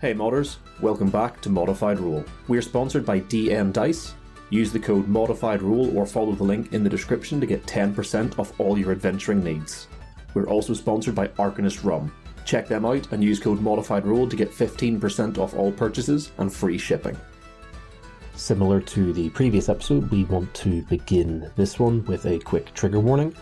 Hey modders, welcome back to ModifedRoll. We're sponsored by DM Dice. Use the code ModifedRoll or follow the link in the description to get 10% off all your adventuring needs. We're also sponsored by Arcanist Rum. Check them out and use code ModifedRoll to get 15% off all purchases and free shipping. Similar to the previous episode, we want to begin this one with a quick trigger warning.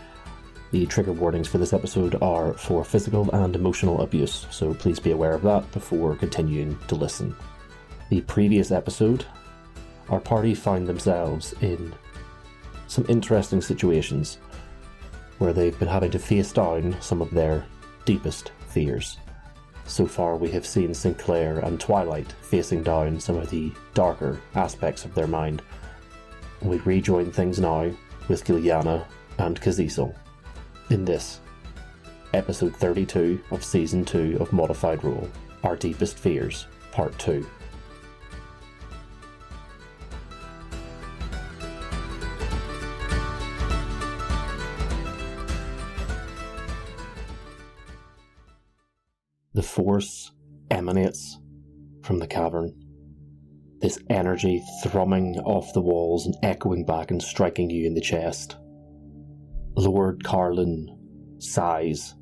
The trigger warnings for this episode are for physical and emotional abuse, so please be aware of that before continuing to listen. The previous episode, our party found themselves in some interesting situations where they've been having to face down some of their deepest fears. So far we have seen Sinclair and Twilight facing down some of the darker aspects of their mind. We rejoin things now with Giliana and Kazisel in this, episode 32 of Season 2 of ModifedRoll, Our Deepest Fears, Part 2. The force emanates from the cavern. This energy thrumming off the walls and echoing back and striking you in the chest. Lord Carlin sighs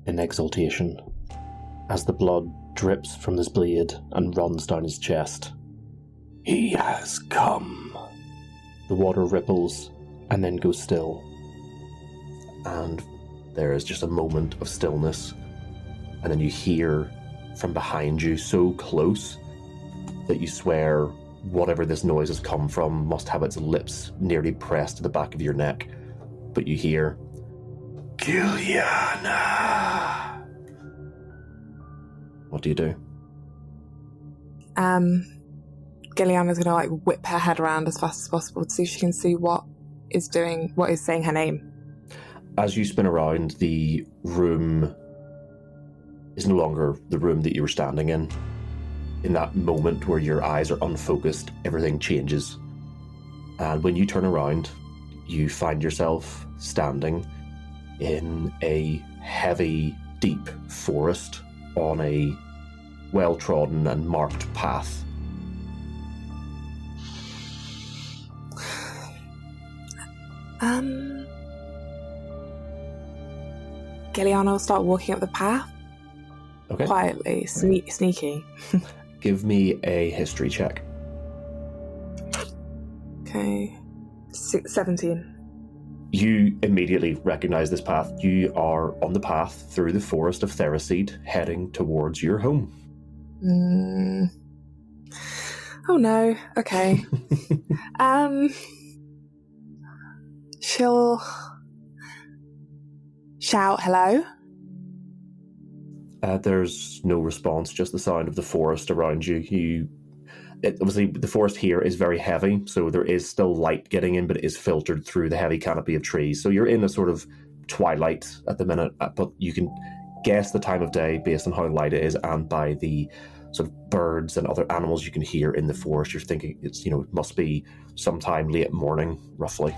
in exultation as the blood drips from his blade and runs down his chest. He has come. The water ripples and then goes still. And there is just a moment of stillness. And then you hear from behind you, so close that you swear whatever this noise has come from must have its lips nearly pressed to the back of your neck. But you hear, Giliana! What do you do? Giliana's gonna whip her head around as fast as possible to see if she can see what is saying her name. As you spin around, the room is no longer the room that you were standing in. In that moment where your eyes are unfocused, everything changes. And when you turn around, you find yourself standing in a heavy, deep forest on a well-trodden and marked path. Giliana will start walking up the path. Okay. Quietly, sneaky. Give me a history check. Okay. 17. You immediately recognize this path. You are on the path through the forest of Theraseed, heading towards your home. Oh no. Okay. She'll shout hello. There's no response, just the sound of the forest around you. Obviously, the forest here is very heavy, so there is still light getting in, but it is filtered through the heavy canopy of trees. So you're in a sort of twilight at the minute, but you can guess the time of day based on how light it is and by the sort of birds and other animals you can hear in the forest. You're thinking it must be sometime late morning, roughly.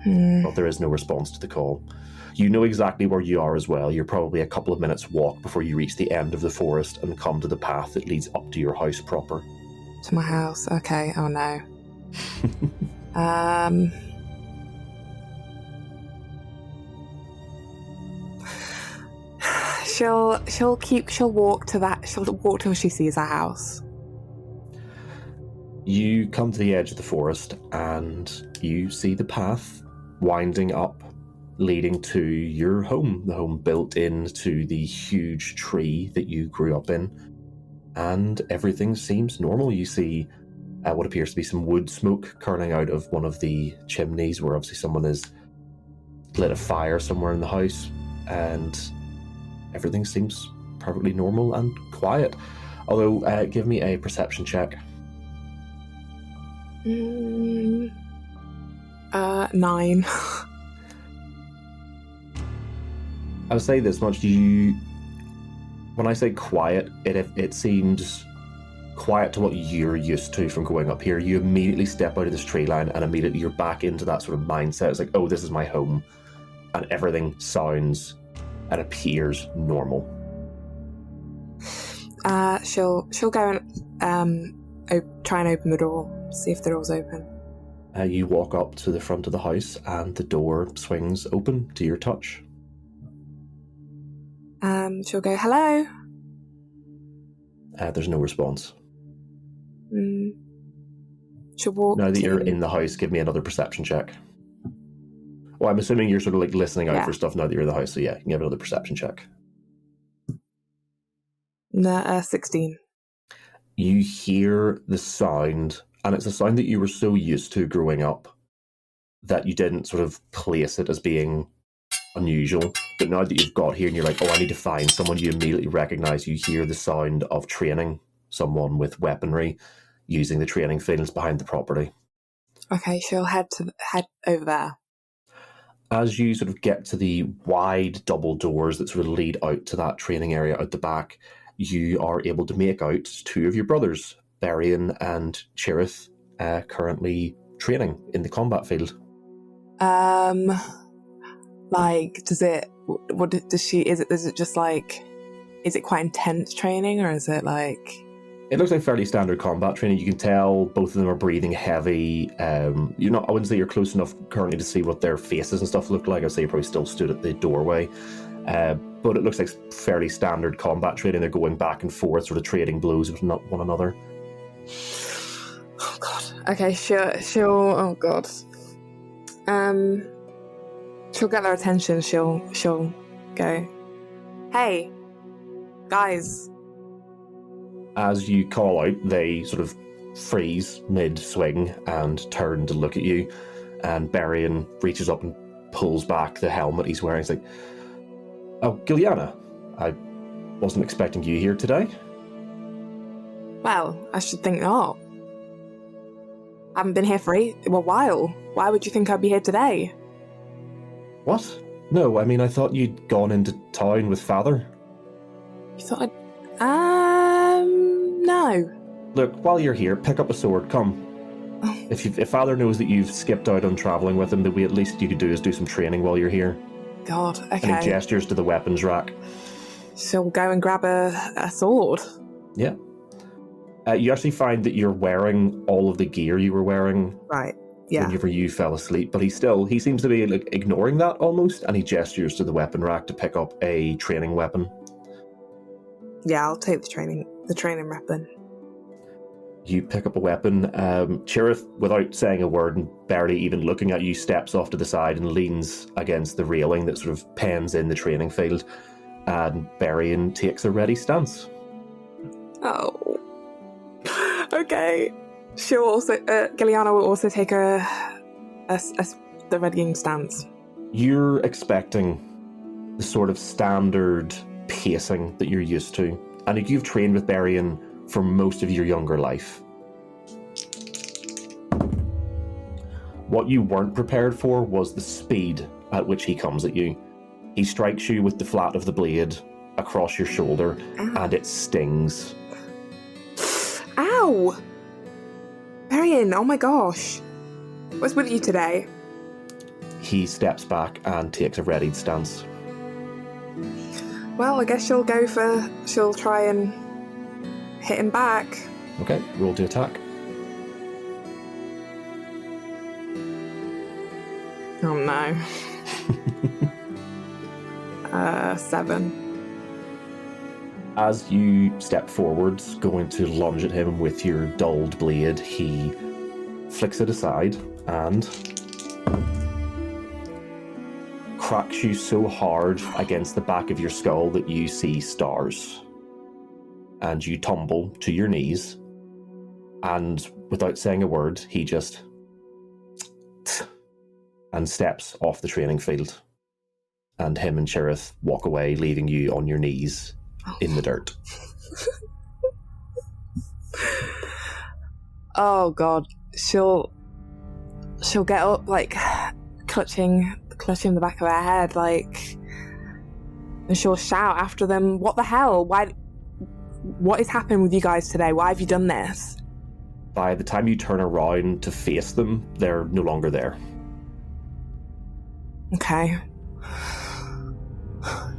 But there is no response to the call. You know exactly where you are as well. You're probably a couple of minutes walk before you reach the end of the forest and come to the path that leads up to your house proper. To my house. Okay. Oh no. She'll walk till she sees a house. You come to the edge of the forest and you see the path winding up, leading to your home. The home built into the huge tree that you grew up in. And everything seems normal. You see what appears to be some wood smoke curling out of one of the chimneys where obviously someone has lit a fire somewhere in the house, and everything seems perfectly normal and quiet. Although, give me a perception check. 9. I would say this much, when I say quiet, it seems quiet to what you're used to from growing up here. You immediately step out of this tree line and immediately you're back into that sort of mindset. It's like, oh, this is my home. And everything sounds and appears normal. She'll go and try and open the door, see if the door's open. You walk up to the front of the house and the door swings open to your touch. She'll go, hello? There's no response. She'll walk Now that you're in the house, give me another perception check. Well, I'm assuming you're sort of like listening out for stuff now that you're in the house, so yeah, you can give another perception check. 16. You hear the sound, and it's a sound that you were so used to growing up that you didn't sort of place it as being unusual. But now that you've got here and you're like, oh, I need to find someone, you immediately recognise you hear the sound of training someone with weaponry using the training fields behind the property. Okay, she'll head over there. As you sort of get to the wide double doors that sort of lead out to that training area out the back, you are able to make out two of your brothers, Berian and Cherith, currently training in the combat field. Like, is it just like, is it quite intense training, or is it like... It looks like fairly standard combat training. You can tell both of them are breathing heavy. I wouldn't say you're close enough currently to see what their faces and stuff look like. I'd say you probably still stood at the doorway. But it looks like fairly standard combat training. They're going back and forth, sort of trading blows with one another. Oh, God. Okay, she'll oh, God. She'll get their attention. She'll go, hey, guys. As you call out, they sort of freeze mid-swing and turn to look at you. And Berian reaches up and pulls back the helmet he's wearing. He's like, oh, Giliana, I wasn't expecting you here today. Well, I should think not. I haven't been here for a while. Why would you think I'd be here today? What? No, I mean, I thought you'd gone into town with Father. You thought no. Look, while you're here, pick up a sword, come. If Father knows that you've skipped out on travelling with him, the way at least you could do is do some training while you're here. God, okay. And he gestures to the weapons rack. She'll go and grab a sword. Yeah. You actually find that you're wearing all of the gear you were wearing. Right, yeah. Whenever you fell asleep, but he seems to be like ignoring that almost, and he gestures to the weapon rack to pick up a training weapon. Yeah, I'll take the training weapon. You pick up a weapon. Cherith, without saying a word and barely even looking at you, steps off to the side and leans against the railing that sort of pens in the training field, and Berian takes a ready stance. Oh. Okay. She'll also, Giliana will also take the readying stance. You're expecting the sort of standard pacing that you're used to, and you've trained with Berian for most of your younger life. What you weren't prepared for was the speed at which he comes at you. He strikes you with the flat of the blade across your shoulder, and it stings. Ow! Berian, oh my gosh. What's with you today? He steps back and takes a readied stance. Well, I guess she'll try and hit him back. Okay, roll to attack. Oh no. 7. As you step forwards, going to lunge at him with your dulled blade, he flicks it aside and cracks you so hard against the back of your skull that you see stars. And you tumble to your knees, and without saying a word, he just and steps off the training field. And him and Cherith walk away, leaving you on your knees in the dirt. Oh God, she'll get up, like clutching the back of her head, like, and she'll shout after them, "What the hell? What is happening with you guys today? Why have you done this?" By the time you turn around to face them, they're no longer there. Okay.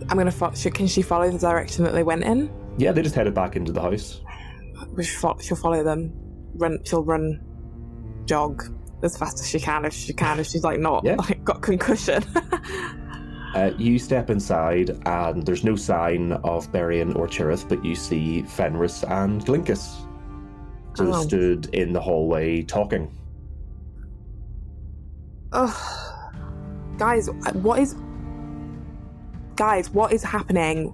I'm gonna can she follow the direction that they went in? Yeah, they just headed back into the house. She'll follow them. She'll jog as fast as she can if she's like not like got concussion. You step inside and there's no sign of Berian or Cherith, but you see Fenris and Glinkus sort of stood in the hallway talking. Guys, what is happening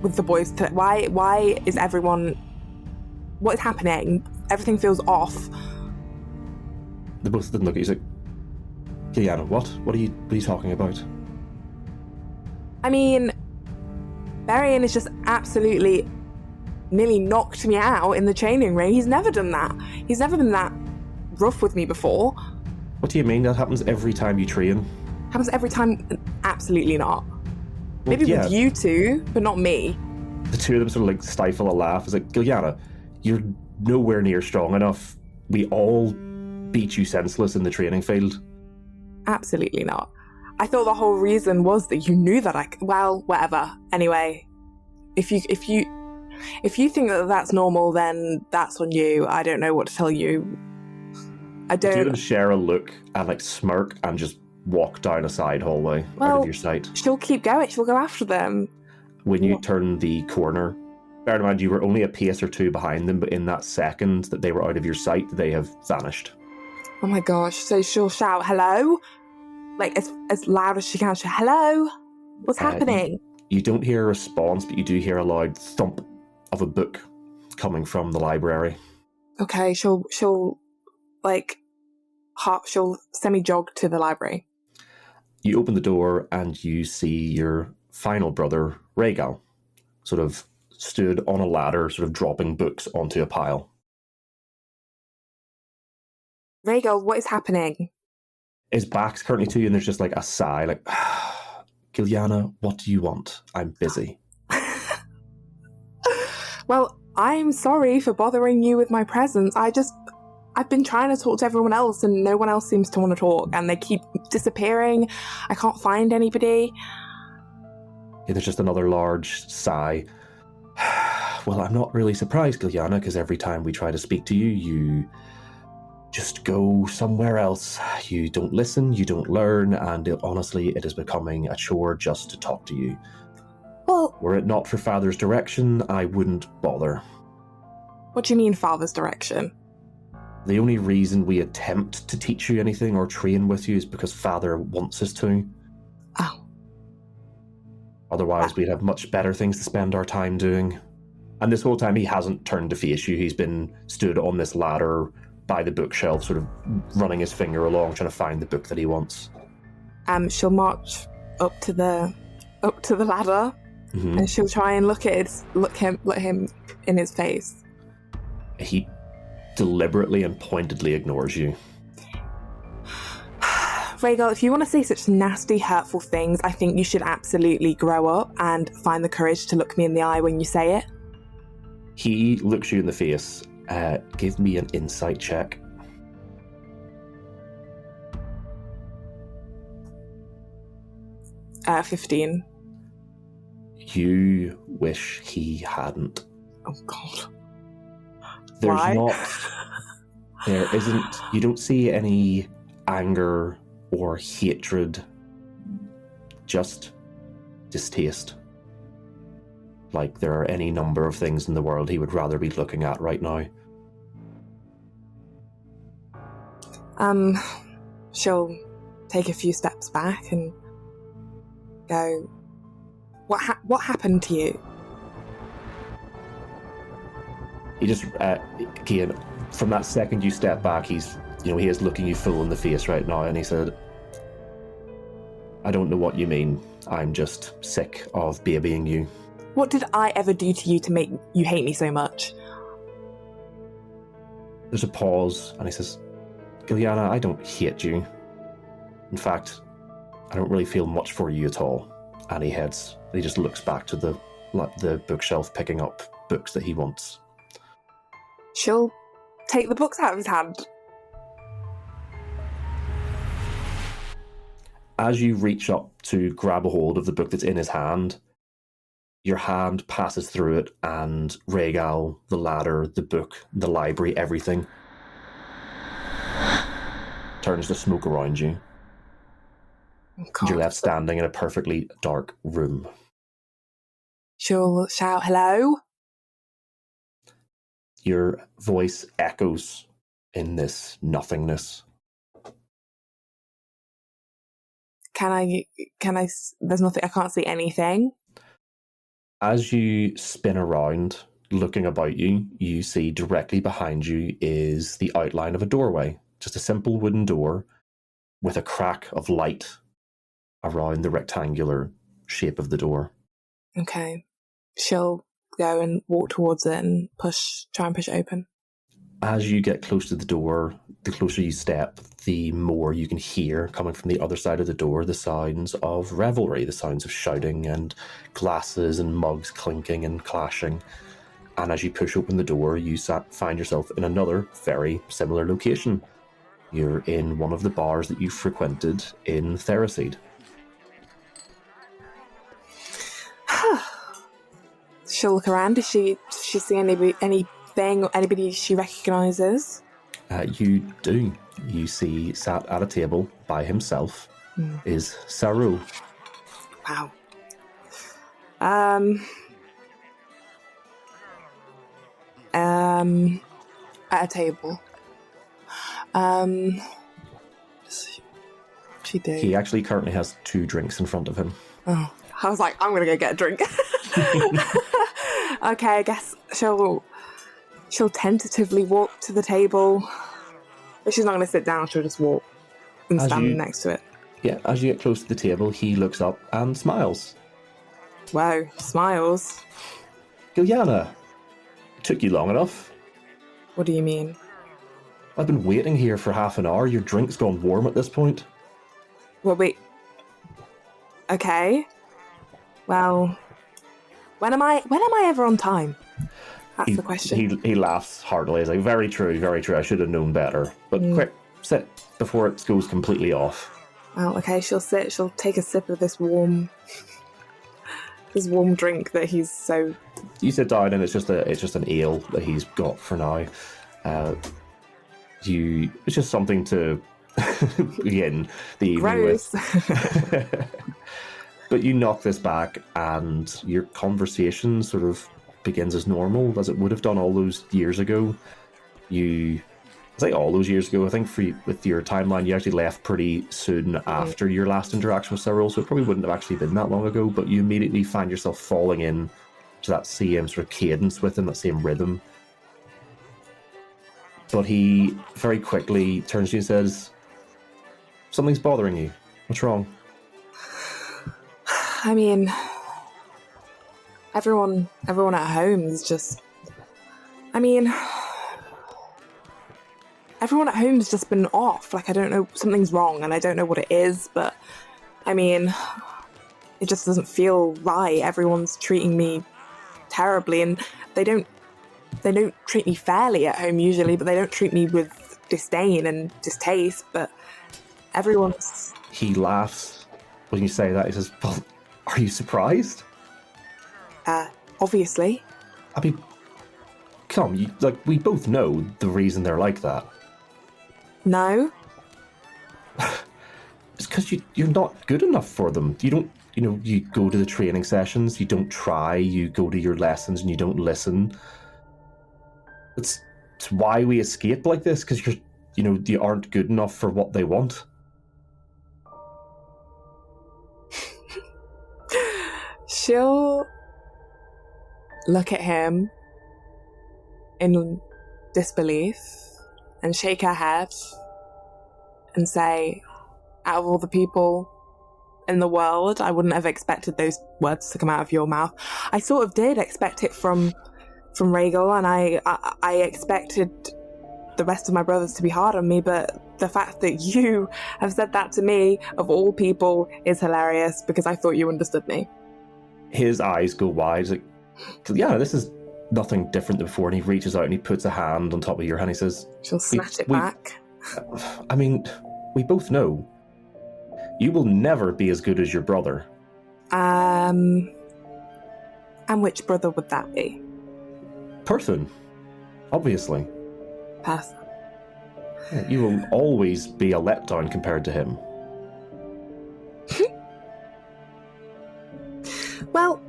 with the boys? Why is everyone? What is happening? Everything feels off. They both didn't look at you. He's like, Gilliana, what? What are you talking about? I mean, Berian has just absolutely nearly knocked me out in the chaining ring. He's never done that. He's never been that rough with me before. What do you mean? That happens every time you train? Happens every time? Absolutely not. Maybe with you two, but not me. The two of them sort of like stifle a laugh. It's like, Gilliana, you're nowhere near strong enough. We all beat you senseless in the training field. Absolutely not. I thought the whole reason was that you knew that well, whatever. Anyway, if you think that that's normal, then that's on you. I don't know what to tell you. I don't. The two of them share a look and like smirk and just walk down a side hallway out of your sight. She'll keep going. She'll go after them. When you turn the corner, bear in mind you were only a pace or two behind them, but in that second that they were out of your sight, they have vanished. Oh my gosh! So she'll shout, "Hello!" Like as loud as she can. She'll, "Hello! What's happening?" You don't hear a response, but you do hear a loud thump of a book coming from the library. Okay, she'll semi-jog to the library. You open the door and you see your final brother, Rhaegal, sort of stood on a ladder, sort of dropping books onto a pile. Rhaegal, what is happening? His back's currently to you and there's just like a sigh, like, Gilliana, what do you want? I'm busy. Well, I'm sorry for bothering you with my presence. I've been trying to talk to everyone else and no one else seems to want to talk and they keep disappearing. I can't find anybody. Yeah, there's just another large sigh. Well, I'm not really surprised, Gilliana, because every time we try to speak to you, you just go somewhere else. You don't listen, you don't learn, and honestly, it is becoming a chore just to talk to you. Well, were it not for Father's direction, I wouldn't bother. What do you mean, Father's direction? The only reason we attempt to teach you anything or train with you is because Father wants us to. Oh. Otherwise, we'd have much better things to spend our time doing. And this whole time, he hasn't turned to face you. He's been stood on this ladder by the bookshelf, sort of running his finger along, trying to find the book that he wants. She'll march up to the ladder, and she'll try and look him in his face. He deliberately and pointedly ignores you. Rhaegal, if you want to say such nasty, hurtful things, I think you should absolutely grow up and find the courage to look me in the eye when you say it. He looks you in the face. Give me an insight check. Uh, 15. You wish he hadn't. Oh, God. There's Why? There isn't, you don't see any anger or hatred, just distaste. Like there are any number of things in the world he would rather be looking at right now. She'll take a few steps back and go, What happened to you? He just, again, from that second you step back, he is looking you full in the face right now, and he said, I don't know what you mean. I'm just sick of babying you. What did I ever do to you to make you hate me so much? There's a pause, and he says, Gilliana, I don't hate you. In fact, I don't really feel much for you at all. And he just looks back to the bookshelf, picking up books that he wants. She'll take the books out of his hand. As you reach up to grab a hold of the book that's in his hand, Your hand passes through it, and Rhaegal, the ladder, the book, the library, everything turns to smoke around you. God. You're left standing in a perfectly dark room. She'll shout, hello? Your voice echoes in this nothingness. There's nothing, I can't see anything. As you spin around, looking about you, you see directly behind you is the outline of a doorway. Just a simple wooden door with a crack of light around the rectangular shape of the door. Okay. She'll go and walk towards it and try and push it open. As you get close to the door, the closer you step, the more you can hear coming from the other side of the door the sounds of revelry, the sounds of shouting and glasses and mugs clinking and clashing. And as you push open the door, you find yourself in another very similar location. You're in one of the bars that you frequented in Theraseed. She'll look around. Does she see anything or anybody she recognises? You do. You see, sat at a table by himself, is Saru. Wow. At a table. She did. He actually currently has 2 drinks in front of him. Oh, I was like, I'm gonna go get a drink. Okay, I guess she'll tentatively walk to the table, but she's not gonna sit down. She'll just walk and stand next to it. Yeah, as you get close to the table, he looks up and smiles. Wow, smiles. Giliana, took you long enough. What do you mean? I've been waiting here for half an hour. Your drink's gone warm at this point. Well, wait. Okay. Well, when am I ever on time? That's the question. He laughs heartily. He's like, very true, very true. I should have known better. But quick, sit before it goes completely off. Well, okay, she'll sit. She'll take a sip of this warm drink that he's so... You sit down and it's just an ale that he's got for now. It's just something to begin the evening with. But you knock this back and your conversation sort of begins as normal as it would have done all those years ago. It's like all those years ago. I think with your timeline, you actually left pretty soon after your last interaction with Cyril, so it probably wouldn't have actually been that long ago, but you immediately find yourself falling in to that same sort of cadence with him, that same rhythm. But he very quickly turns to you and says, something's bothering you. What's wrong? I mean, everyone at home is just... everyone at home's just been off. Like, I don't know, something's wrong and I don't know what it is, but it just doesn't feel right. Everyone's treating me terribly, and they don't treat me fairly at home usually, but they don't treat me with disdain and distaste, but everyone's... He laughs when you say that. He says, well, are you surprised? Obviously. I mean, we both know the reason they're like that. No. It's because you're not good enough for them. You don't, you go to the training sessions, you don't try, you go to your lessons and you don't listen. It's why we escape like this, because you aren't good enough for what they want. She'll look at him in disbelief and shake her head and say, out of all the people in the world, I wouldn't have expected those words to come out of your mouth. I sort of did expect it from Rhaegal, and I expected the rest of my brothers to be hard on me, but the fact that you have said that to me, of all people, is hilarious, because I thought you understood me. His eyes go wide. He's like, yeah, this is nothing different than before, and he reaches out and he puts a hand on top of your hand. He says, she'll snatch it back. I mean, we both know you will never be as good as your brother. And which brother would that be? Perthun, obviously. Perth. Yeah, you will always be a letdown compared to him. Well,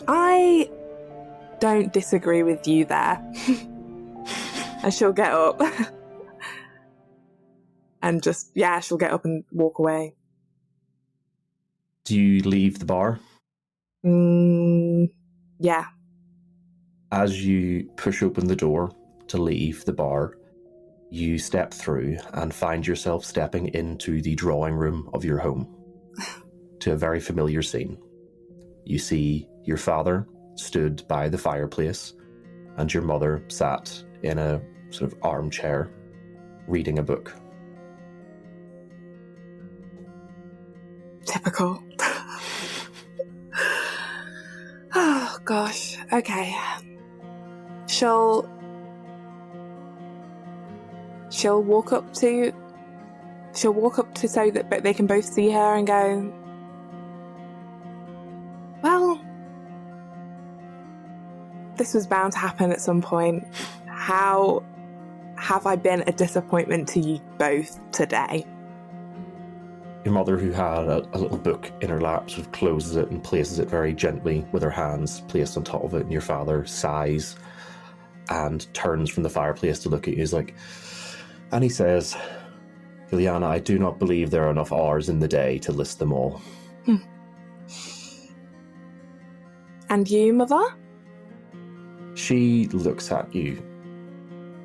I don't disagree with you there. And she'll get up. And she'll get up and walk away. Do you leave the bar? Yeah. As you push open the door to leave the bar, you step through and find yourself stepping into the drawing room of your home to a very familiar scene. You see your father stood by the fireplace and your mother sat in a sort of armchair reading a book. Typical. Oh, gosh. Okay. She'll walk up to so that they can both see her and go, well, this was bound to happen at some point. How have I been a disappointment to you both today? Your mother, who had a little book in her lap, sort of closes it and places it very gently with her hands placed on top of it, and your father sighs and turns from the fireplace to look at you. And he says, Juliana, I do not believe there are enough hours in the day to list them all. And you, Mother? She looks at you.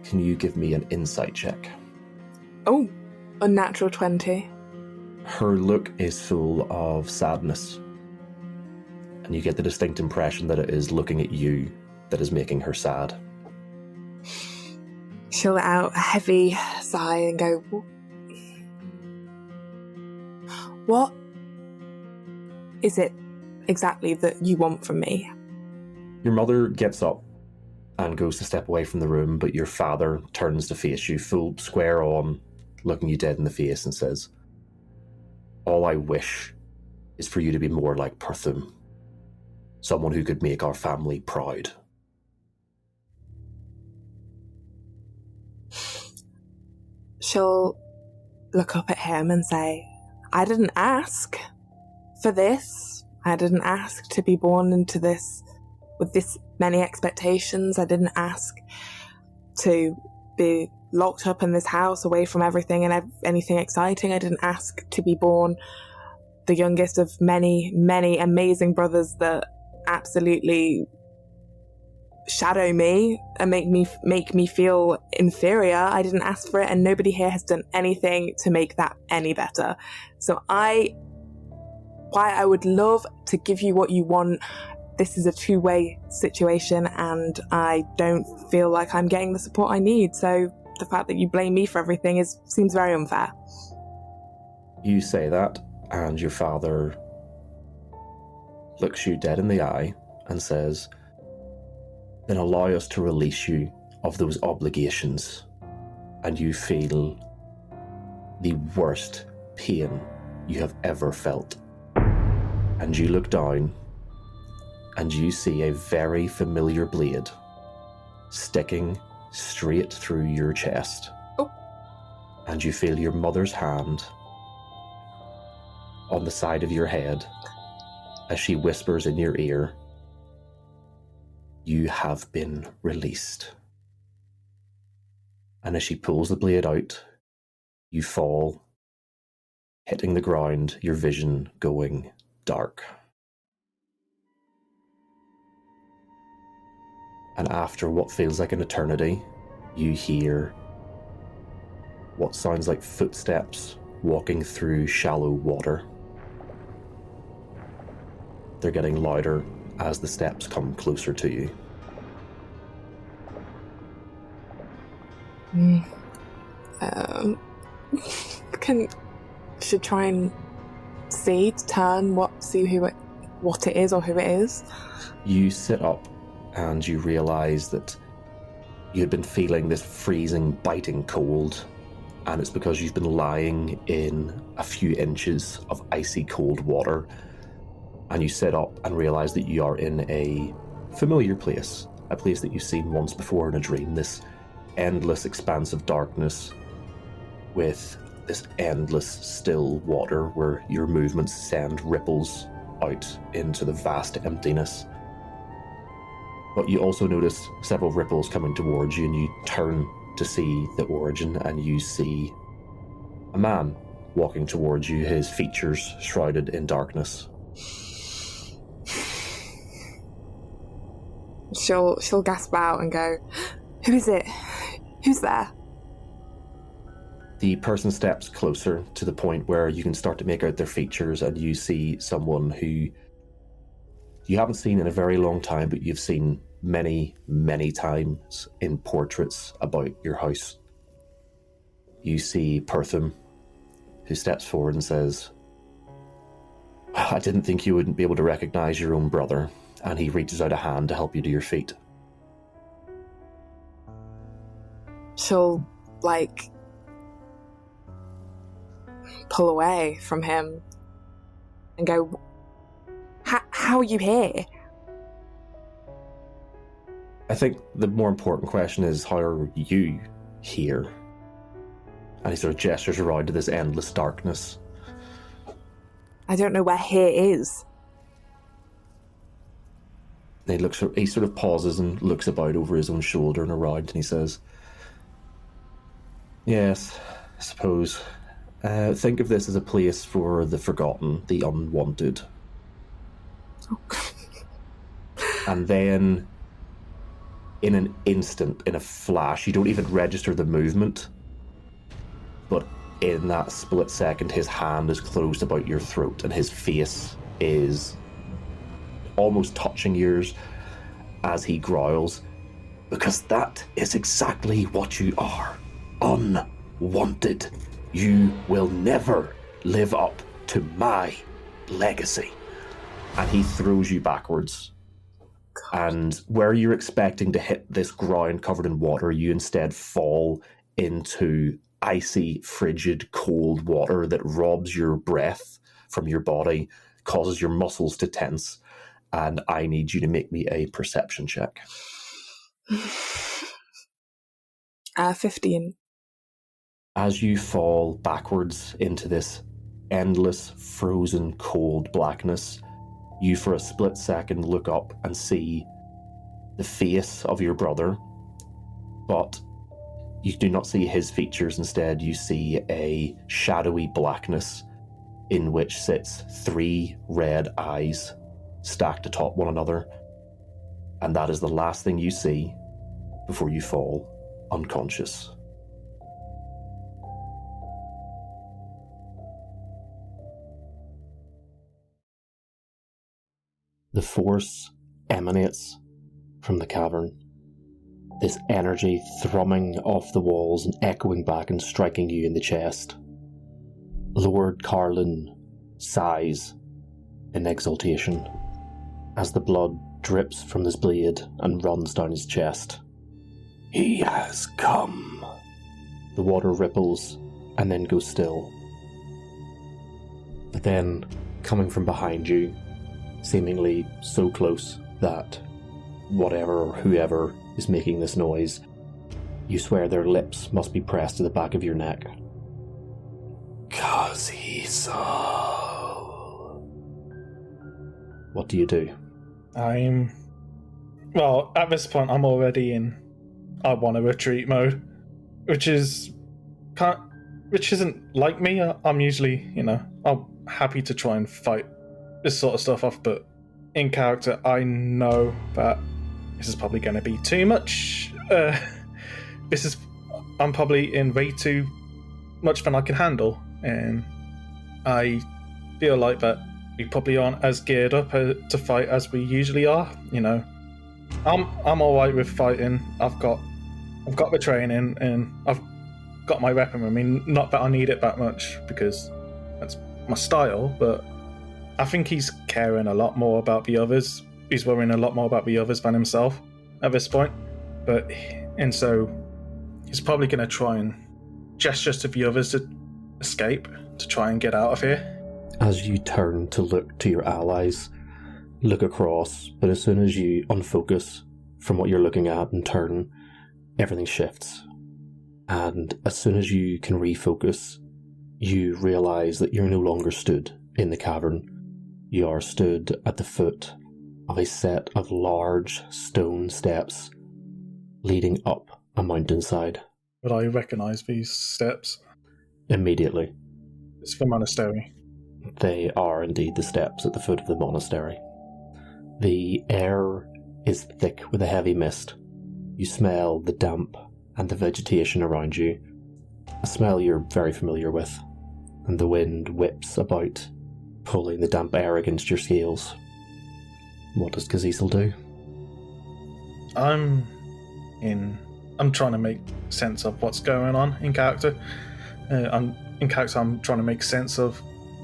Can you give me an insight check? Oh, unnatural 20. Her look is full of sadness, and you get the distinct impression that it is looking at you that is making her sad. She'll let out a heavy sigh and go, what is it exactly that you want from me? Your mother gets up and goes to step away from the room, but your father turns to face you, full square on, looking you dead in the face, and says, all I wish is for you to be more like Perthum, someone who could make our family proud. She'll look up at him and say, I didn't ask for this. I didn't ask to be born into this with this many expectations. I didn't ask to be locked up in this house away from everything and anything exciting. I didn't ask to be born the youngest of many, many amazing brothers that absolutely shadow me and make me feel inferior. I didn't ask for it, and nobody here has done anything to make that any better. So I would love to give you what you want. This is a two-way situation, and I don't feel like I'm getting the support I need. So the fact that you blame me for everything seems very unfair. You say that, and your father looks you dead in the eye and says, then allow us to release you of those obligations. And you feel the worst pain you have ever felt. And you look down, and you see a very familiar blade sticking straight through your chest. Oh. And you feel your mother's hand on the side of your head as she whispers in your ear, you have been released. And as she pulls the blade out, you fall, hitting the ground, your vision going dark. And after what feels like an eternity, you hear what sounds like footsteps walking through shallow water. They're getting louder as the steps come closer to you. Should try and see what it is or who it is. You sit up and you realise that you had been feeling this freezing, biting cold, and it's because you've been lying in a few inches of icy cold water and you sit up and realise that you are in a familiar place, a place that you've seen once before in a dream, this endless expanse of darkness with this endless still water where your movements send ripples out into the vast emptiness. But you also notice several ripples coming towards you, and you turn to see the origin, and you see a man walking towards you, his features shrouded in darkness. She'll gasp out and go, "Who is it? Who's there?" The person steps closer to the point where you can start to make out their features, and you see someone who you haven't seen in a very long time, but you've seen many, many times in portraits about your house. You see Pertham, who steps forward and says, "I didn't think you wouldn't be able to recognize your own brother," and he reaches out a hand to help you to your feet. She'll, pull away from him and go, How are you here? I think the more important question is, how are you here? And he sort of gestures around to this endless darkness. I don't know where here is. And he sort of pauses and looks about over his own shoulder and around, and he says, "Yes, I suppose. Think of this as a place for the forgotten, the unwanted." And then, in an instant, in a flash, you don't even register the movement, but in that split second, his hand is closed about your throat, and his face is almost touching yours as he growls, "Because that is exactly what you are. Unwanted. You will never live up to my legacy." And he throws you backwards. God. And where you're expecting to hit this ground covered in water, you instead fall into icy, frigid, cold water that robs your breath from your body, causes your muscles to tense, and I need you to make me a perception check. 15. As you fall backwards into this endless, frozen, cold blackness, you for a split second look up and see the face of your brother, but you do not see his features. Instead, you see a shadowy blackness in which sits 3 red eyes stacked atop one another, and that is the last thing you see before you fall unconscious. The force emanates from the cavern, this energy thrumming off the walls and echoing back and striking you in the chest. Lord Carlin sighs in exultation as the blood drips from his blade and runs down his chest. "He has come." The water ripples and then goes still. But then, coming from behind you, seemingly so close that whatever or whoever is making this noise, you swear their lips must be pressed to the back of your neck. "'Cause he saw." What do you do? Well, at this point, I'm already in I want to retreat mode, which isn't like me. I'm usually, I'm happy to try and fight this sort of stuff off, but in character, I know that this is probably going to be too much. I'm probably in way too much than I can handle, and I feel like that we probably aren't as geared up to fight as we usually are. I'm all right with fighting. I've got the training, and I've got my weapon with me. Not that I need it that much because that's my style, but I think he's caring a lot more about the others. He's worrying a lot more about the others than himself at this point. And so he's probably going to try and gesture to the others to escape, to try and get out of here. As you turn to look to your allies, look across, but as soon as you unfocus from what you're looking at and turn, everything shifts. And as soon as you can refocus, you realise that you're no longer stood in the cavern. You are stood at the foot of a set of large stone steps leading up a mountainside. Would I recognise these steps? Immediately. It's the monastery. They are indeed the steps at the foot of the monastery. The air is thick with a heavy mist. You smell the damp and the vegetation around you, a smell you're very familiar with, and the wind whips about, pulling the damp air against your scales. What does Kazizel do? I'm trying to make sense of what's going on in character. I'm trying to make sense of,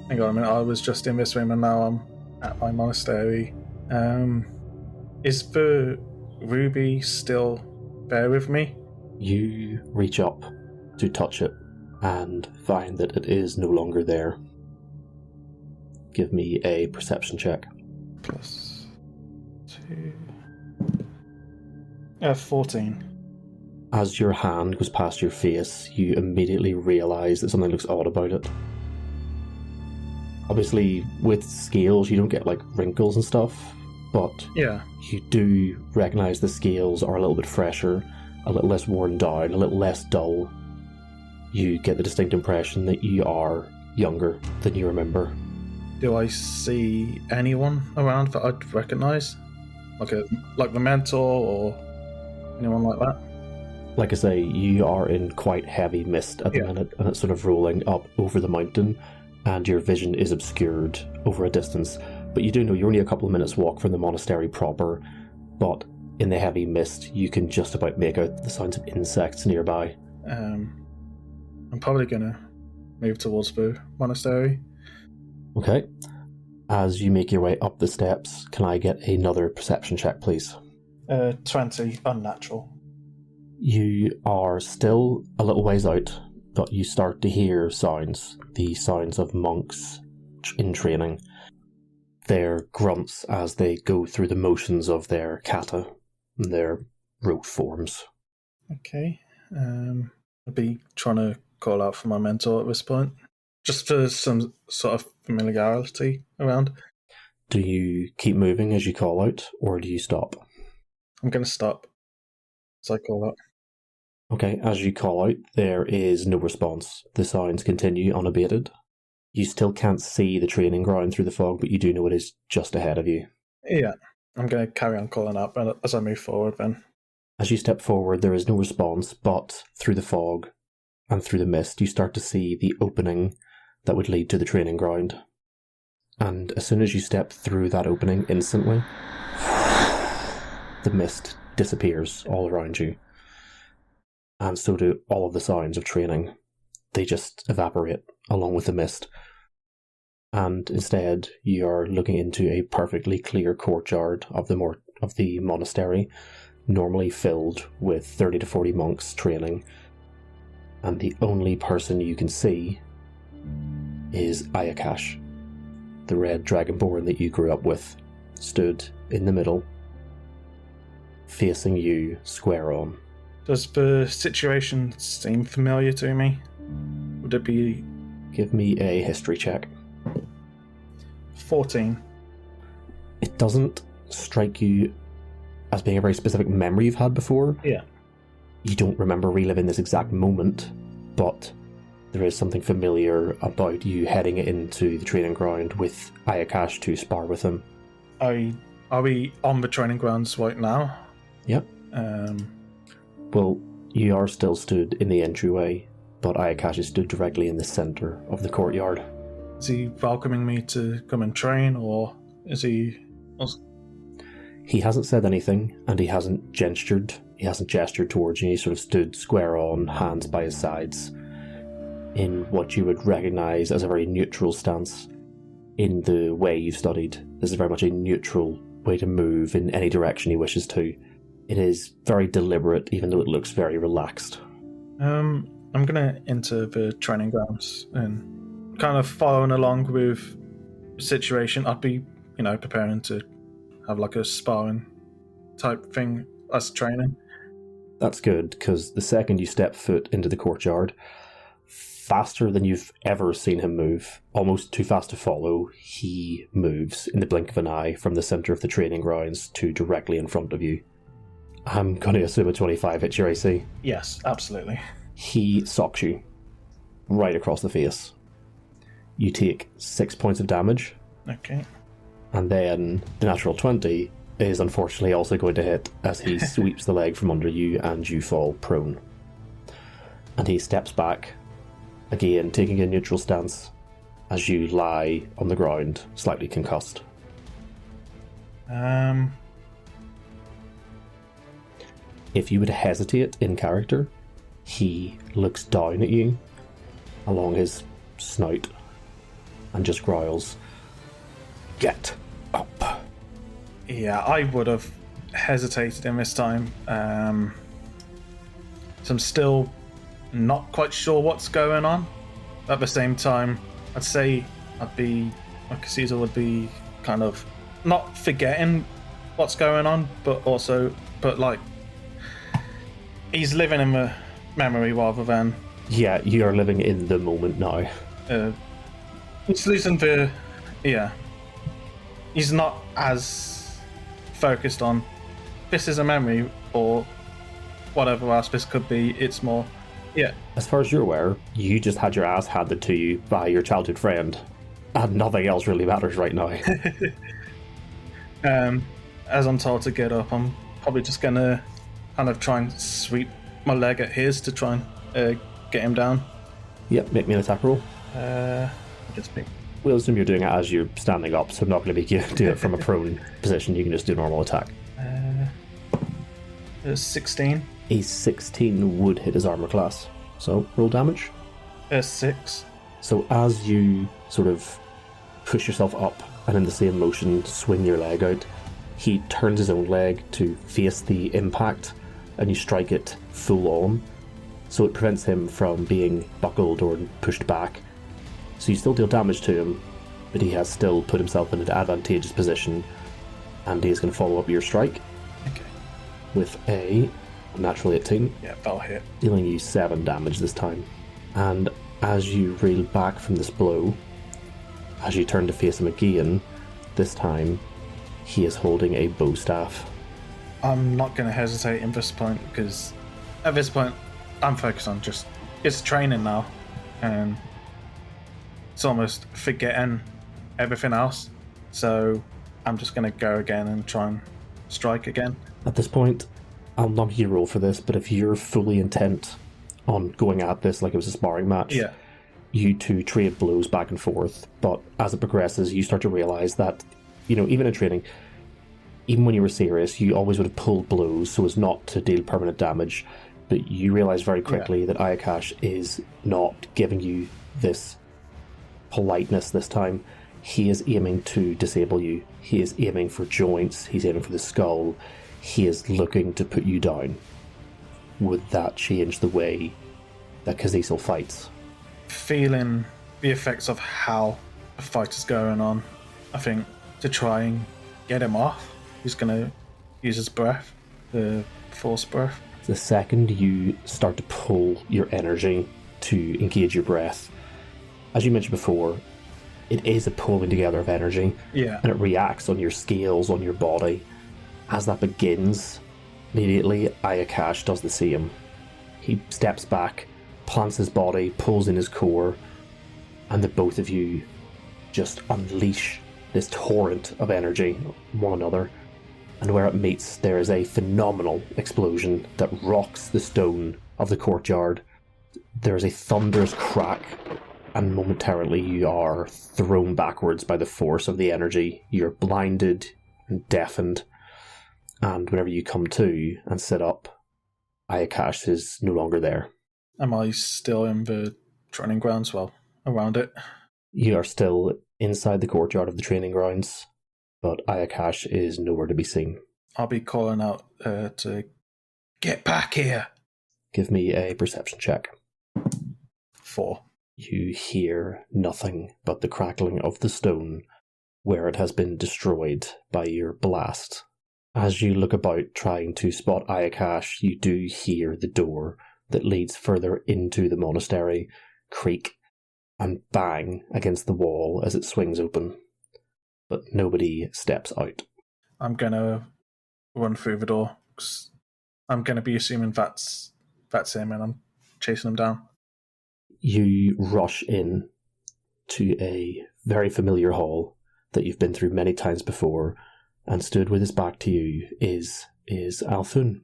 hang on a minute, I was just in this room and now I'm at my monastery. Is the ruby still there with me? You reach up to touch it and find that it is no longer there. Give me a perception check. +2. 14. As your hand goes past your face, you immediately realise that something looks odd about it. Obviously, with scales, you don't get like wrinkles and stuff, but yeah, you do recognise the scales are a little bit fresher, a little less worn down, a little less dull. You get the distinct impression that you are younger than you remember. Do I see anyone around that I'd recognise? Like the mentor or anyone like that? Like I say, you are in quite heavy mist at the minute, and it's sort of rolling up over the mountain, and your vision is obscured over a distance. But you do know you're only a couple of minutes walk from the monastery proper, but in the heavy mist you can just about make out the sounds of insects nearby. I'm probably going to move towards the monastery. Okay. As you make your way up the steps, can I get another perception check, please? 20, unnatural. You are still a little ways out, but you start to hear sounds. The sounds of monks in training. Their grunts as they go through the motions of their kata, their rote forms. Okay. I'll be trying to call out for my mentor at this point, just for some sort of familiarity around. Do you keep moving as you call out, or do you stop? I'm going to stop as I call out. Okay, as you call out, there is no response. The sounds continue unabated. You still can't see the training ground through the fog, but you do know it is just ahead of you. Yeah, I'm going to carry on calling out as I move forward then. As you step forward, there is no response, but through the fog and through the mist, you start to see the opening that would lead to the training ground. And as soon as you step through that opening, instantly, the mist disappears all around you. And so do all of the sounds of training. They just evaporate along with the mist. And instead, you are looking into a perfectly clear courtyard of the monastery, normally filled with 30 to 40 monks training. And the only person you can see is Ayakash, the red dragonborn that you grew up with, stood in the middle, facing you square on. Does the situation seem familiar to me? Would it be... Give me a history check. 14. It doesn't strike you as being a very specific memory you've had before. Yeah. You don't remember reliving this exact moment, but there is something familiar about you heading into the training ground with Ayakash to spar with him. Are we on the training grounds right now? Yep. Well, you are still stood in the entryway, but Ayakash is stood directly in the centre of the courtyard. Is he welcoming me to come and train, or is he... He hasn't said anything, and he hasn't gestured. He hasn't gestured towards you. He sort of stood square on, hands by his sides, in what you would recognise as a very neutral stance. In the way you've studied, this is very much a neutral way to move in any direction he wishes to. It is very deliberate, even though it looks very relaxed. I'm going to enter the training grounds and kind of following along with the situation. I'd be, preparing to have like a sparring type thing as training. That's good, because the second you step foot into the courtyard, faster than you've ever seen him move, almost too fast to follow, he moves in the blink of an eye from the centre of the training grounds to directly in front of you. I'm going to assume a 25 hits your AC. Yes, absolutely. He socks you right across the face. You take 6 points of damage. Okay. And then the natural 20 is unfortunately also going to hit as he sweeps the leg from under you and you fall prone. And he steps back, again taking a neutral stance as you lie on the ground, slightly concussed. If you would hesitate in character, he looks down at you along his snout and just growls, "Get up." Yeah, I would have hesitated in this time. So I'm still not quite sure what's going on. At the same time, I'd say Caesar would be kind of not forgetting what's going on, but like he's living in the memory rather than. Yeah, you are living in the moment now. He's losing he's not as focused on this is a memory or whatever else this could be. It's more, As far as you're aware, you just had your ass handed to you by your childhood friend, and nothing else really matters right now. As I'm told to get up, I'm probably just gonna kind of try and sweep my leg at his to try and get him down. Yep, make me an attack roll. Just pick. We'll assume you're doing it as you're standing up, so I'm not going to make you do it from a prone position. You can just do a normal attack. 16. A 16 would hit his armor class. So, roll damage. 6. So as you sort of push yourself up and in the same motion swing your leg out, he turns his own leg to face the impact and you strike it full on. So it prevents him from being buckled or pushed back. So you still deal damage to him, but he has still put himself in an advantageous position, and he is going to follow up your strike. Okay. With a natural 18. Yeah, that'll hit. Dealing you 7 damage this time. And as you reel back from this blow, as you turn to face him again, this time he is holding a bow staff. I'm not going to hesitate in this point, because at this point I'm focused on just it's training now, and it's almost forgetting everything else. So I'm just going to go again and try and strike again. At this point, I'll not make you roll for this, but if you're fully intent on going at this like it was a sparring match, you two trade blows back and forth. But as it progresses, you start to realise that, even in training, even when you were serious, you always would have pulled blows so as not to deal permanent damage. But you realise very quickly that Ayakash is not giving you this politeness this time. He is aiming to disable you. He is aiming for joints. He's aiming for the skull. He is looking to put you down. Would that change the way that Kazisil fights? Feeling the effects of how the fight is going on, I think to try and get him off, he's going to use his breath, the force breath. The second you start to pull your energy to engage your breath, as you mentioned before, it is a pulling together of energy, and it reacts on your scales, on your body. As that begins, immediately Ayakash does the same. He steps back, plants his body, pulls in his core, and the both of you just unleash this torrent of energy on one another. And where it meets, there is a phenomenal explosion that rocks the stone of the courtyard. There is a thunderous crack, and momentarily you are thrown backwards by the force of the energy. You're blinded and deafened, and whenever you come to and sit up, Ayakash is no longer there. Am I still in the training grounds? Well, around it? You are still inside the courtyard of the training grounds, but Ayakash is nowhere to be seen. I'll be calling out to get back here. Give me a perception check. 4. You hear nothing but the crackling of the stone where it has been destroyed by your blast. As you look about trying to spot Ayakash, you do hear the door that leads further into the monastery creak and bang against the wall as it swings open. But nobody steps out. I'm going to run through the door. 'Cause I'm going to be assuming that's him, and I'm chasing him down. You rush in to a very familiar hall that you've been through many times before, and stood with his back to you is Althun,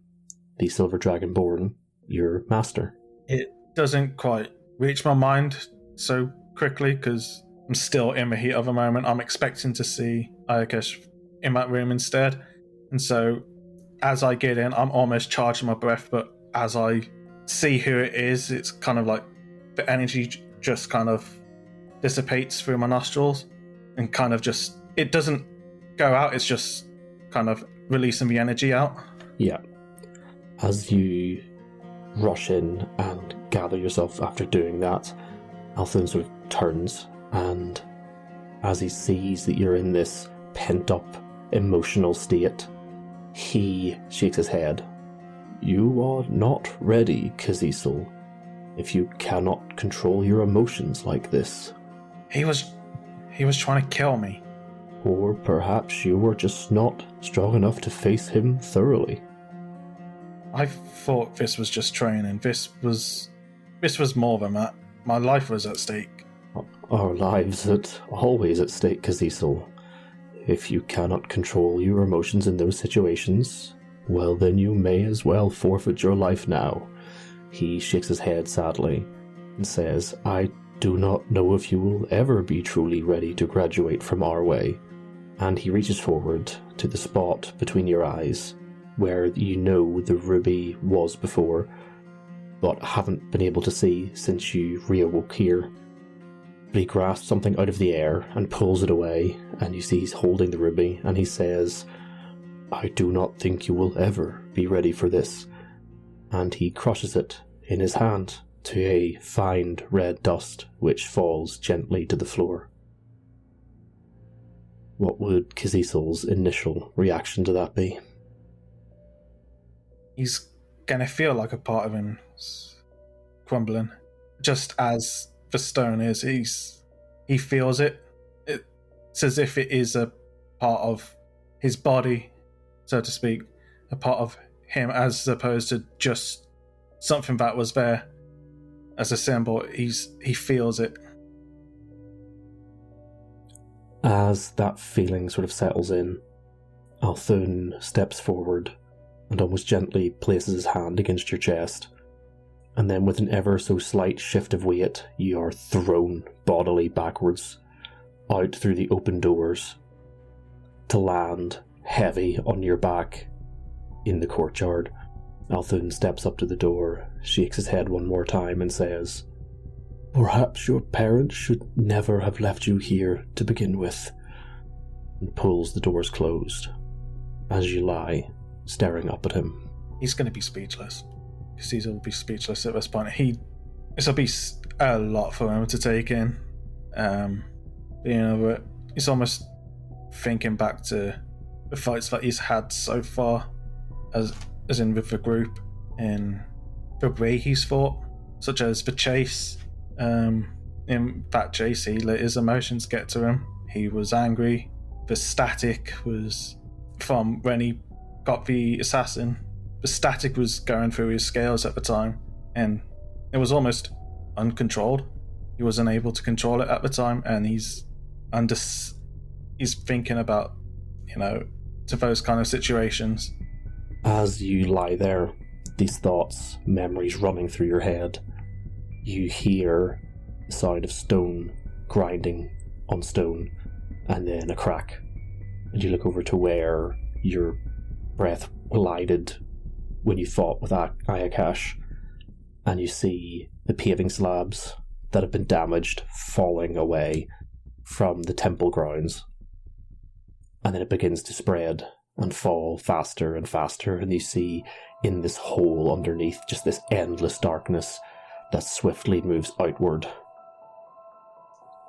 the Silver Dragonborn, your master. It doesn't quite reach my mind so quickly because I'm still in the heat of the moment. I'm expecting to see Ayakash in that room instead. And so as I get in, I'm almost charging my breath, but as I see who it is, it's kind of like the energy just kind of dissipates through my nostrils and kind of just, it doesn't go out, it's just kind of releasing the energy out. Yeah. As you rush in and gather yourself after doing that, Althun sort of turns, and as he sees that you're in this pent-up emotional state, he shakes his head. You are not ready, Kazisel, if you cannot control your emotions like this. He was trying to kill me. Or perhaps you were just not strong enough to face him thoroughly. I thought this was just training. This was more than that. My life was at stake. Our lives are always at stake, Kazisel. If you cannot control your emotions in those situations, well then you may as well forfeit your life now. He shakes his head sadly and says, I do not know if you will ever be truly ready to graduate from our way. And he reaches forward to the spot between your eyes, where you know the ruby was before, but haven't been able to see since you reawoke here. But he grasps something out of the air and pulls it away, and you see he's holding the ruby, and he says, I do not think you will ever be ready for this. And he crushes it in his hand to a fine red dust which falls gently to the floor. What would Kazisel's initial reaction to that be? He's gonna feel like a part of him's crumbling. Just as the stone is, he feels it. It's as if it is a part of his body, so to speak, a part of him, as opposed to just something that was there as a symbol. He feels it. As that feeling sort of settles in, Althun steps forward and almost gently places his hand against your chest, and then with an ever so slight shift of weight, you are thrown bodily backwards, out through the open doors, to land heavy on your back in the courtyard. Althun steps up to the door, shakes his head one more time and says, Perhaps your parents should never have left you here to begin with, and pulls the doors closed, as you lie, staring up at him. He's going to be speechless. Caesar will be speechless at this point. This will be a lot for him to take in. He's almost thinking back to the fights that he's had so far, as in with the group, and the way he's fought, such as the chase. In that chase, he let his emotions get to him. He was angry. The static was from when he got the assassin. The static was going through his scales at the time, and it was almost uncontrolled. He wasn't able to control it at the time, and he's thinking about, to those kind of situations. As you lie there, these thoughts, memories running through your head, you hear the sound of stone grinding on stone, and then a crack. And you look over to where your breath glided when you fought with Ayakash, and you see the paving slabs that have been damaged falling away from the temple grounds. And then it begins to spread and fall faster and faster, and you see in this hole underneath just this endless darkness that swiftly moves outward.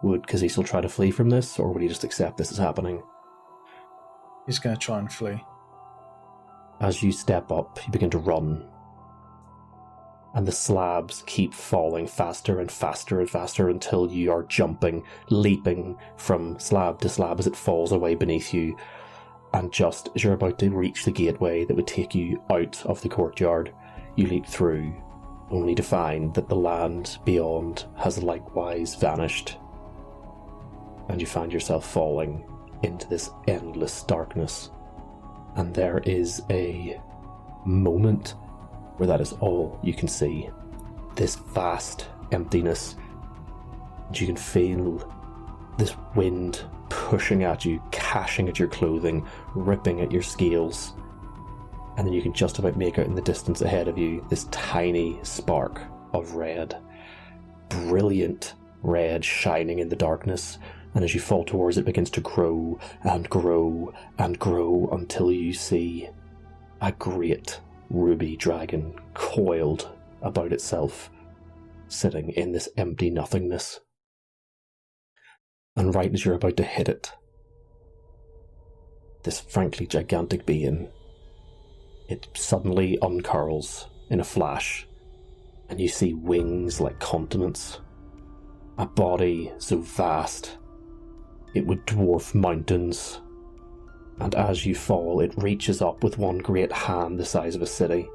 Would Cazil try to flee from this, or would he just accept this is happening? He's going to try and flee. As you step up, you begin to run. And the slabs keep falling faster and faster and faster until you are jumping, leaping from slab to slab as it falls away beneath you. And just as you're about to reach the gateway that would take you out of the courtyard, you leap through, only to find that the land beyond has likewise vanished. And you find yourself falling into this endless darkness. And there is a moment where that is all you can see. This vast emptiness. And you can feel this wind pushing at you, cashing at your clothing, ripping at your scales. And then you can just about make out in the distance ahead of you this tiny spark of red. Brilliant red shining in the darkness. And as you fall towards it, it begins to grow and grow and grow until you see a great ruby dragon coiled about itself, sitting in this empty nothingness. And right as you're about to hit it, this frankly gigantic being, it suddenly uncurls in a flash, and you see wings like continents, a body so vast it would dwarf mountains, and as you fall, it reaches up with one great hand the size of a city,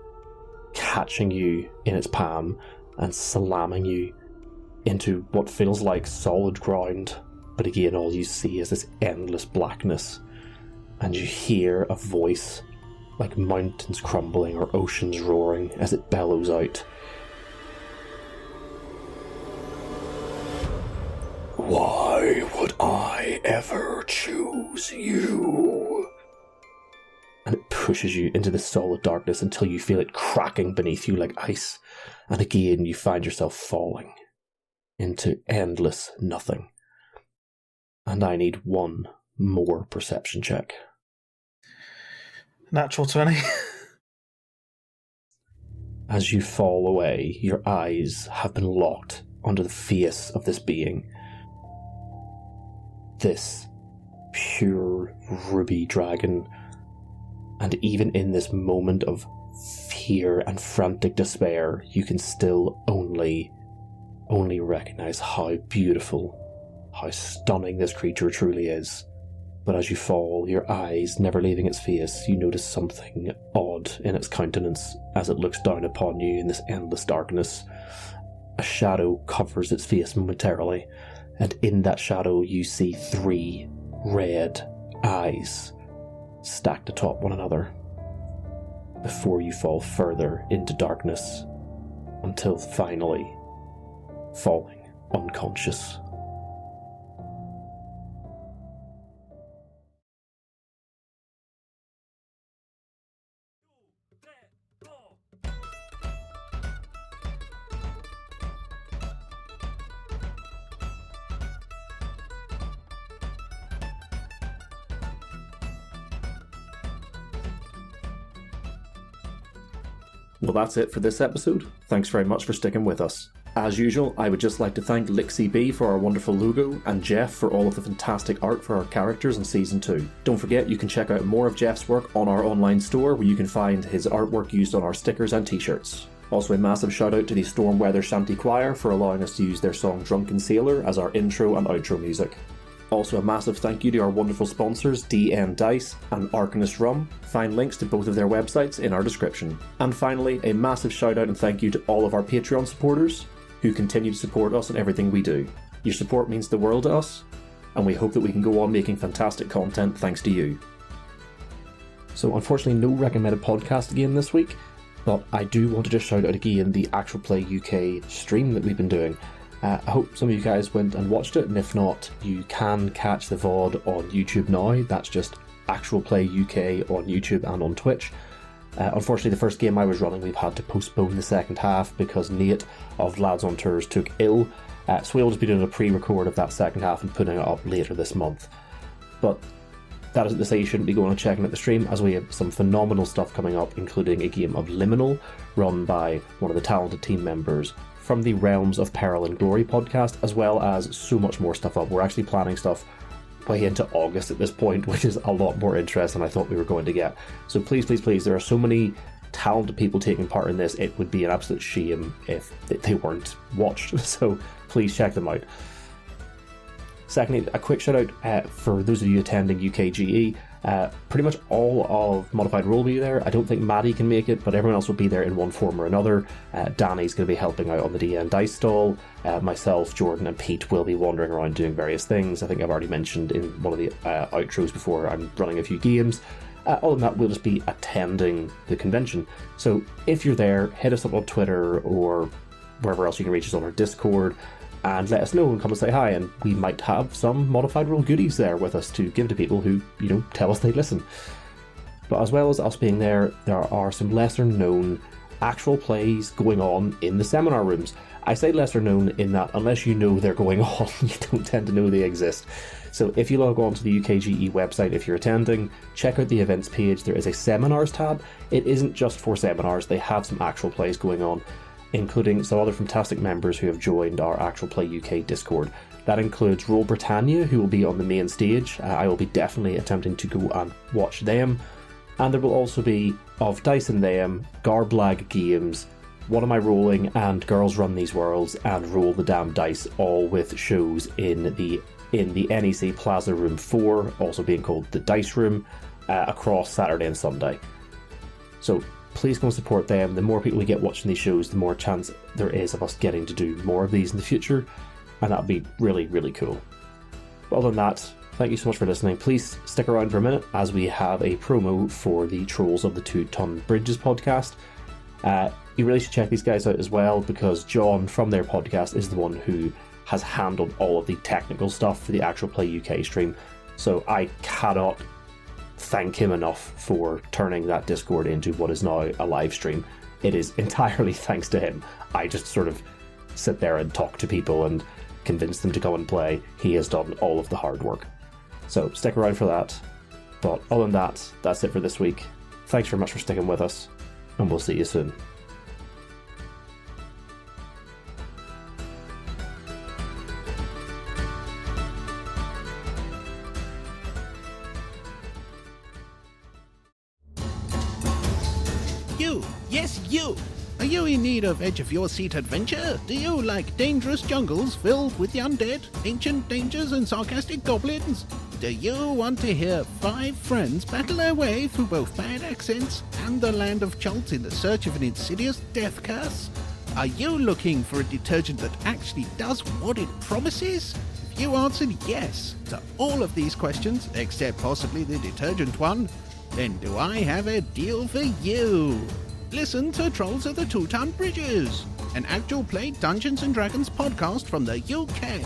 catching you in its palm and slamming you into what feels like solid ground, but again all you see is this endless blackness, and you hear a voice like mountains crumbling or oceans roaring as it bellows out. Why would I ever choose you? And it pushes you into the solid darkness until you feel it cracking beneath you like ice, and again you find yourself falling into endless nothing. And I need one more perception check. Natural 20. As you fall away, your eyes have been locked onto the face of this being. This pure ruby dragon. And even in this moment of fear and frantic despair, you can still only recognize how beautiful, how stunning this creature truly is. But as you fall, your eyes never leaving its face, you notice something odd in its countenance as it looks down upon you in this endless darkness. A shadow covers its face momentarily, and in that shadow you see 3 red eyes stacked atop one another before you fall further into darkness until finally falling unconscious. Well, that's it for this episode. Thanks very much for sticking with us. As usual, I would just like to thank Lixie B for our wonderful logo, and Jeff for all of the fantastic art for our characters in Season 2. Don't forget, you can check out more of Jeff's work on our online store, where you can find his artwork used on our stickers and t-shirts. Also a massive shout out to the Stormweather Shanty Choir for allowing us to use their song Drunken Sailor as our intro and outro music. Also a massive thank you to our wonderful sponsors DM Dice and Arcanist Rum. Find links to both of their websites in our description. And finally, a massive shout out and thank you to all of our Patreon supporters who continue to support us in everything we do. Your support means the world to us, and we hope that we can go on making fantastic content thanks to you. So unfortunately no recommended podcast again this week, but I do want to just shout out again the Actual Play UK stream that we've been doing. I hope some of you guys went and watched it, and if not, you can catch the VOD on YouTube now. That's just Actual Play UK on YouTube and on Twitch. Unfortunately, the first game I was running, we've had to postpone the second half because Nate of Lads on Tours took ill, so we'll just be doing a pre-record of that second half and putting it up later this month. But that isn't to say you shouldn't be going and checking out the stream, as we have some phenomenal stuff coming up, including a game of Liminal, run by one of the talented team members from the Realms of Peril and Glory podcast, as well as so much more stuff up. We're actually planning stuff way into August at this point, which is a lot more interest than I thought we were going to get. So please, there are so many talented people taking part in this. It would be an absolute shame if they weren't watched. So please check them out. Secondly, a quick shout out for those of you attending UKGE. Pretty much all of Modified Roll will be there. I don't think Maddie can make it, but everyone else will be there in one form or another. Danny's going to be helping out on the DN Dice stall. Myself, Jordan and Pete will be wandering around doing various things. I think I've already mentioned in one of the outros before, I'm running a few games. Other than that, we'll just be attending the convention. So if you're there, hit us up on Twitter or wherever else you can reach us on our Discord, and let us know and come and say hi, and we might have some Modified Roll goodies there with us to give to people who, tell us they listen. But as well as us being there, there are some lesser known actual plays going on in the seminar rooms. I say lesser known in that unless you know they're going on, you don't tend to know they exist. So if you log on to the UKGE website, if you're attending, check out the events page. There is a seminars tab. It isn't just for seminars, they have some actual plays going on, including some other fantastic members who have joined our Actual Play UK Discord. That includes Roll Britannia, who will be on the main stage. I will be definitely attempting to go and watch them. And there will also be Of Dice and Them, Garblag Games, What Am I Rolling, and Girls Run These Worlds, and Roll the Damn Dice, all with shows in the NEC Plaza Room 4, also being called the Dice Room, across Saturday and Sunday. So please come support them. The more people we get watching these shows, the more chance there is of us getting to do more of these in the future, and that would be really, really cool. But other than that, thank you so much for listening. Please stick around for a minute as we have a promo for the Trolls of the 2-Ton Bridges podcast. You really should check these guys out as well, because John from their podcast is the one who has handled all of the technical stuff for the Actual Play UK stream, so I cannot thank him enough for turning that Discord into what is now a live stream. It is entirely thanks to him. I just sort of sit there and talk to people and convince them to come and play. He has done all of the hard work. So stick around for that. But other than that, that's it for this week. Thanks very much for sticking with us, and we'll see you soon. You! Yes, you! Are you in need of edge-of-your-seat adventure? Do you like dangerous jungles filled with the undead, ancient dangers and sarcastic goblins? Do you want to hear 5 friends battle their way through both bad accents and the land of Chult in the search of an insidious death curse? Are you looking for a detergent that actually does what it promises? If you answered yes to all of these questions, except possibly the detergent one, then do I have a deal for you? Listen to Trolls of the 2-Ton Bridges, an actual play Dungeons & Dragons podcast from the UK,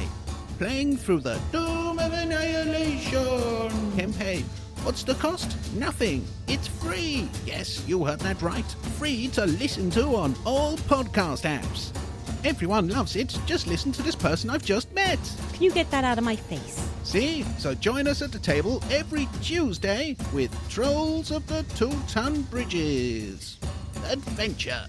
playing through the Doom of Annihilation campaign. What's the cost? Nothing. It's free. Yes, you heard that right. Free to listen to on all podcast apps. Everyone loves it. Just listen to this person I've just met. Can you get that out of my face? See? So join us at the table every Tuesday with Trolls of the 2-Ton Bridges. Adventure.